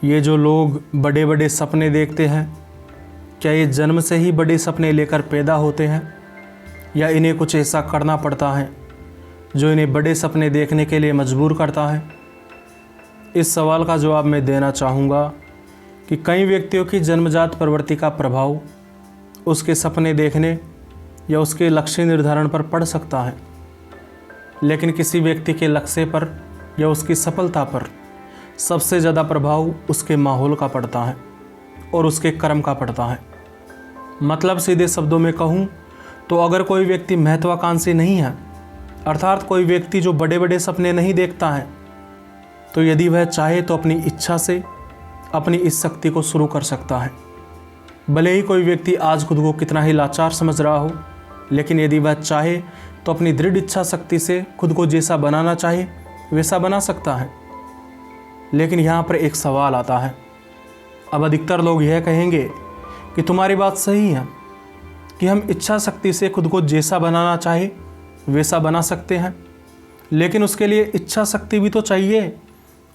ये जो लोग बड़े बड़े सपने देखते हैं, क्या ये जन्म से ही बड़े सपने लेकर पैदा होते हैं या इन्हें कुछ ऐसा करना पड़ता है जो इन्हें बड़े सपने देखने के लिए मजबूर करता है? इस सवाल का जवाब मैं देना चाहूँगा कि कई व्यक्तियों की जन्मजात प्रवृत्ति का प्रभाव उसके सपने देखने या उसके लक्ष्य निर्धारण पर पड़ सकता है, लेकिन किसी व्यक्ति के लक्ष्य पर या उसकी सफलता पर सबसे ज़्यादा प्रभाव उसके माहौल का पड़ता है और उसके कर्म का पड़ता है। मतलब सीधे शब्दों में कहूँ तो अगर कोई व्यक्ति महत्वाकांक्षी नहीं है, अर्थात कोई व्यक्ति जो बड़े बड़े सपने नहीं देखता है, तो यदि वह चाहे तो अपनी इच्छा से अपनी इस शक्ति को शुरू कर सकता है। भले ही कोई व्यक्ति आज खुद को कितना ही लाचार समझ रहा हो, लेकिन यदि वह चाहे तो अपनी दृढ़ इच्छा शक्ति से खुद को जैसा बनाना चाहे वैसा बना सकता है। लेकिन यहाँ पर एक सवाल आता है। अब अधिकतर लोग यह कहेंगे कि तुम्हारी बात सही है कि हम इच्छा शक्ति से खुद को जैसा बनाना चाहे वैसा बना सकते हैं, लेकिन उसके लिए इच्छा शक्ति भी तो चाहिए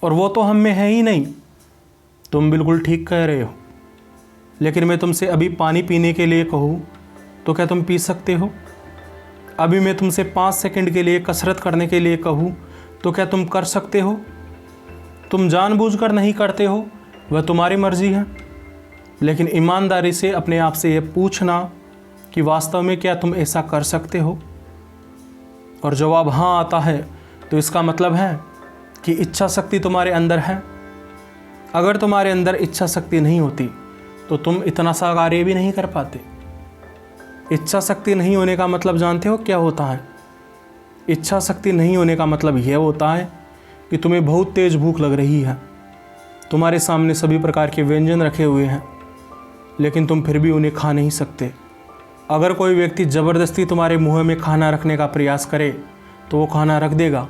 और वो तो हम में है ही नहीं। तुम बिल्कुल ठीक कह रहे हो, लेकिन मैं तुमसे अभी पानी पीने के लिए कहूँ तो क्या तुम पी सकते हो? अभी मैं तुमसे 5 सेकंड के लिए कसरत करने के लिए कहूँ तो क्या तुम कर सकते हो? तुम जानबूझकर नहीं करते हो, वह तुम्हारी मर्जी है, लेकिन ईमानदारी से अपने आप से यह पूछना कि वास्तव में क्या तुम ऐसा कर सकते हो? और जवाब हाँ आता है तो इसका मतलब है कि इच्छा शक्ति तुम्हारे अंदर है। अगर तुम्हारे अंदर इच्छा शक्ति नहीं होती तो तुम इतना सा कार्य भी नहीं कर पाते। इच्छा शक्ति नहीं होने का मतलब जानते हो क्या होता है? इच्छा शक्ति नहीं होने का मतलब यह होता है कि तुम्हें बहुत तेज भूख लग रही है, तुम्हारे सामने सभी प्रकार के व्यंजन रखे हुए हैं, लेकिन तुम फिर भी उन्हें खा नहीं सकते। अगर कोई व्यक्ति ज़बरदस्ती तुम्हारे मुंह में खाना रखने का प्रयास करे तो वो खाना रख देगा,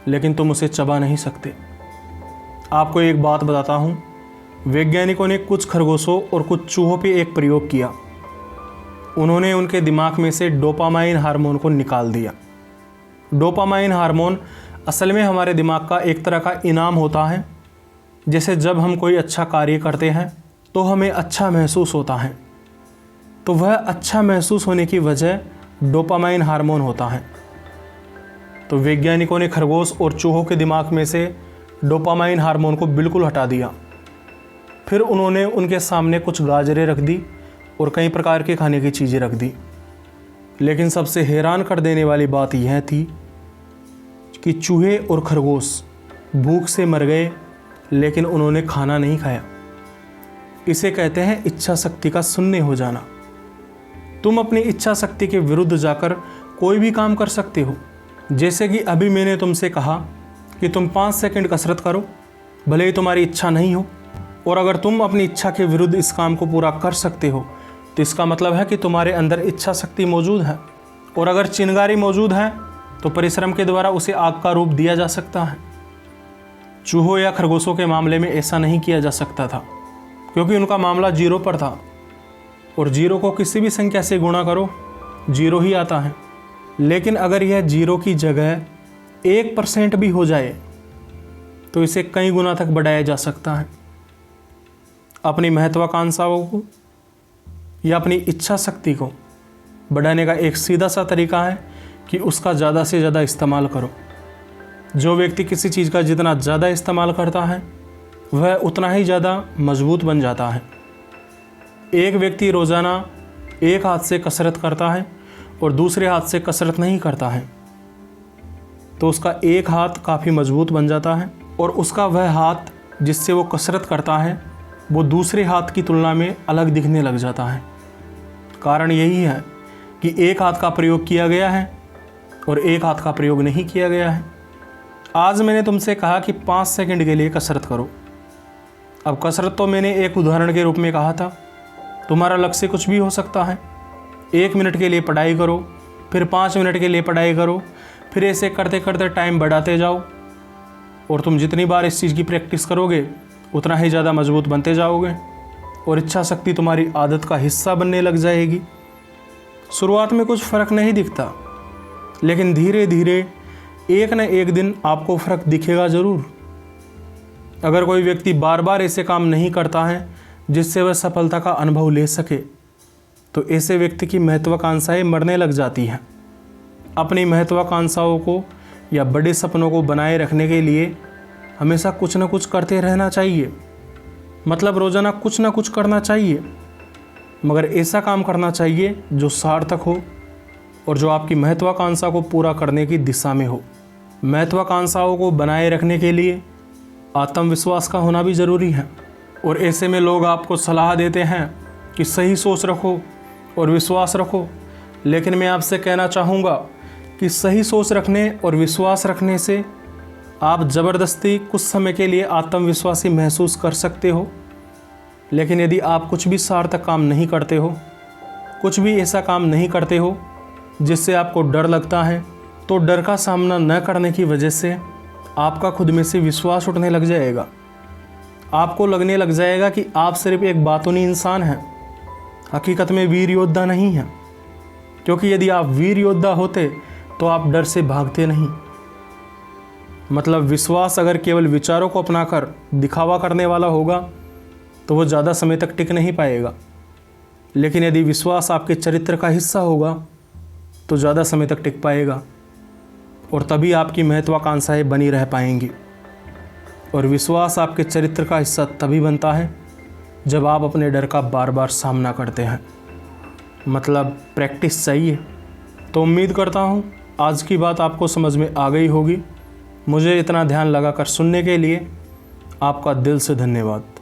लेकिन तुम उसे चबा नहीं सकते। आपको एक बात बताता हूँ, वैज्ञानिकों ने कुछ खरगोशों और कुछ चूहों पे एक प्रयोग किया। उन्होंने उनके दिमाग में से डोपामाइन हार्मोन को निकाल दिया। डोपामाइन हार्मोन असल में हमारे दिमाग का एक तरह का इनाम होता है। जैसे जब हम कोई अच्छा कार्य करते हैं तो हमें अच्छा महसूस होता है, तो वह अच्छा महसूस होने की वजह डोपामाइन हार्मोन होता है। तो वैज्ञानिकों ने खरगोश और चूहों के दिमाग में से डोपामाइन हार्मोन को बिल्कुल हटा दिया। फिर उन्होंने उनके सामने कुछ गाजरें रख दी और कई प्रकार के खाने की चीज़ें रख दी। लेकिन सबसे हैरान कर देने वाली बात यह थी कि चूहे और खरगोश भूख से मर गए, लेकिन उन्होंने खाना नहीं खाया। इसे कहते हैं इच्छा शक्ति का शून्य हो जाना। तुम अपनी इच्छा शक्ति के विरुद्ध जाकर कोई भी काम कर सकते हो। जैसे कि अभी मैंने तुमसे कहा कि तुम 5 सेकंड कसरत करो, भले ही तुम्हारी इच्छा नहीं हो, और अगर तुम अपनी इच्छा के विरुद्ध इस काम को पूरा कर सकते हो तो इसका मतलब है कि तुम्हारे अंदर इच्छा शक्ति मौजूद है। और अगर चिंगारी मौजूद है तो परिश्रम के द्वारा उसे आग का रूप दिया जा सकता है। चूहों या खरगोशों के मामले में ऐसा नहीं किया जा सकता था, क्योंकि उनका मामला 0 पर था, और 0 को किसी भी संख्या से गुणा करो 0 ही आता है। लेकिन अगर यह 0 की जगह 1% भी हो जाए तो इसे कई गुना तक बढ़ाया जा सकता है। अपनी महत्वाकांक्षाओं को या अपनी इच्छा शक्ति को बढ़ाने का एक सीधा सा तरीका है कि उसका ज़्यादा से ज़्यादा इस्तेमाल करो। जो व्यक्ति किसी चीज़ का जितना ज़्यादा इस्तेमाल करता है वह उतना ही ज़्यादा मजबूत बन जाता है। एक व्यक्ति रोज़ाना एक हाथ से कसरत करता है और दूसरे हाथ से कसरत नहीं करता है, तो उसका एक हाथ काफ़ी मजबूत बन जाता है और उसका वह हाथ जिससे वो कसरत करता है वो दूसरे हाथ की तुलना में अलग दिखने लग जाता है। कारण यही है कि एक हाथ का प्रयोग किया गया है और एक हाथ का प्रयोग नहीं किया गया है। आज मैंने तुमसे कहा कि 5 सेकंड के लिए कसरत करो। अब कसरत तो मैंने एक उदाहरण के रूप में कहा था, तुम्हारा लक्ष्य कुछ भी हो सकता है। 1 मिनट के लिए पढ़ाई करो, फिर 5 मिनट के लिए पढ़ाई करो, फिर ऐसे करते करते टाइम बढ़ाते जाओ, और तुम जितनी बार इस चीज़ की प्रैक्टिस करोगे उतना ही ज़्यादा मजबूत बनते जाओगे और इच्छा शक्ति तुम्हारी आदत का हिस्सा बनने लग जाएगी। शुरुआत में कुछ फ़र्क नहीं दिखता, लेकिन धीरे धीरे एक न एक दिन आपको फ़र्क दिखेगा ज़रूर। अगर कोई व्यक्ति बार बार ऐसे काम नहीं करता है जिससे वह सफलता का अनुभव ले सके, तो ऐसे व्यक्ति की महत्वाकांक्षाएं मरने लग जाती हैं। अपनी महत्वाकांक्षाओं को या बड़े सपनों को बनाए रखने के लिए हमेशा कुछ न कुछ करते रहना चाहिए। मतलब रोज़ाना कुछ ना कुछ करना चाहिए, मगर ऐसा काम करना चाहिए जो सार्थक हो और जो आपकी महत्वाकांक्षा को पूरा करने की दिशा में हो। महत्वाकांक्षाओं को बनाए रखने के लिए आत्मविश्वास का होना भी ज़रूरी है, और ऐसे में लोग आपको सलाह देते हैं कि सही सोच रखो और विश्वास रखो। लेकिन मैं आपसे कहना चाहूँगा कि सही सोच रखने और विश्वास रखने से आप ज़बरदस्ती कुछ समय के लिए आत्मविश्वासी महसूस कर सकते हो, लेकिन यदि आप कुछ भी सार्थक काम नहीं करते हो, कुछ भी ऐसा काम नहीं करते हो जिससे आपको डर लगता है, तो डर का सामना न करने की वजह से आपका खुद में से विश्वास उठने लग जाएगा। आपको लगने लग जाएगा कि आप सिर्फ एक बातूनी इंसान हैं, हकीकत में वीर योद्धा नहीं हैं। क्योंकि यदि आप वीर योद्धा होते तो आप डर से भागते नहीं। मतलब विश्वास अगर केवल विचारों को अपनाकर दिखावा करने वाला होगा तो वो ज़्यादा समय तक टिक नहीं पाएगा, लेकिन यदि विश्वास आपके चरित्र का हिस्सा होगा तो ज़्यादा समय तक टिक पाएगा, और तभी आपकी महत्वाकांक्षाएं बनी रह पाएंगी। और विश्वास आपके चरित्र का हिस्सा तभी बनता है जब आप अपने डर का बार बार सामना करते हैं। मतलब प्रैक्टिस चाहिए। तो उम्मीद करता हूँ आज की बात आपको समझ में आ गई होगी। मुझे इतना ध्यान लगाकर सुनने के लिए आपका दिल से धन्यवाद।